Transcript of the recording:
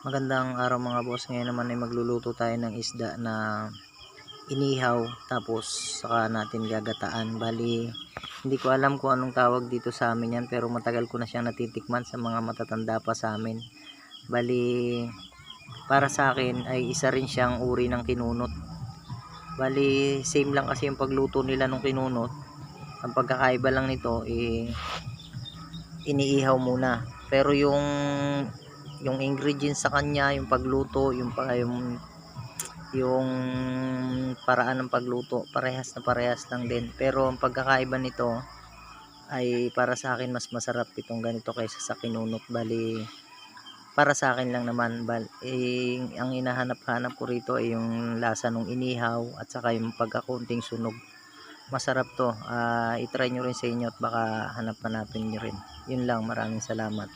Magandang araw mga boss. Ngayon naman ay magluluto tayo ng isda na inihaw tapos saka natin gagataan. Bali, hindi ko alam kung anong tawag dito sa amin yan, pero matagal ko na siyang natitikman sa mga matatanda pa sa amin. Bali, para sa akin ay isa rin siyang uri ng kinunot. Bali, same lang kasi yung pagluto nila ng kinunot. Ang pagkakaiba lang nito iniihaw muna. Pero yung ingredients sa kanya, yung pagluto, yung paraan ng pagluto, parehas lang din. Pero ang pagkakaiba nito ay para sa akin mas masarap itong ganito kaysa sa kinunot. Bali, para sa akin lang naman, ang hinahanap-hanap ko rito ay yung lasa ng inihaw at saka yung pagkakunting sunog. Masarap to. I-try nyo rin sa inyo at baka hanap-hanapin nyo rin. Yun lang, maraming salamat.